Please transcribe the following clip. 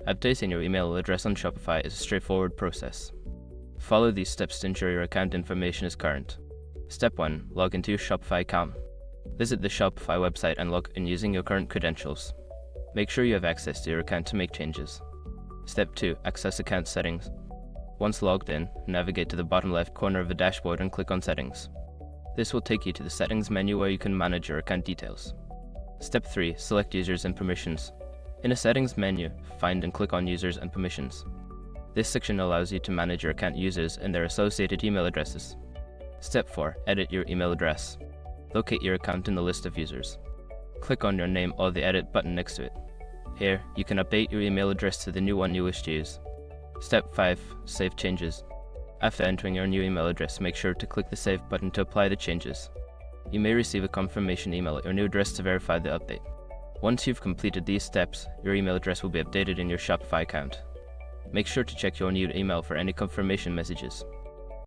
Updating your email address on Shopify is a straightforward process. Follow these steps to ensure your account information is current. Step 1. Log into your Shopify account. Visit the Shopify website and log in using your current credentials. Make sure you have access to your account to make changes. Step 2. Access account settings. Once logged in, navigate to the bottom left corner of the dashboard and click on Settings. This will take you to the Settings menu where you can manage your account details. Step 3. Select Users and Permissions. In the Settings menu, find and click on Users and Permissions. This section allows you to manage your account users and their associated email addresses. Step 4. Edit your email address. Locate your account in the list of users. Click on your name or the Edit button next to it. Here, you can update your email address to the new one you wish to use. Step 5. Save changes. After entering your new email address, make sure to click the Save button to apply the changes. You may receive a confirmation email at your new address to verify the update. Once you've completed these steps, your email address will be updated in your Shopify account. Make sure to check your new email for any confirmation messages.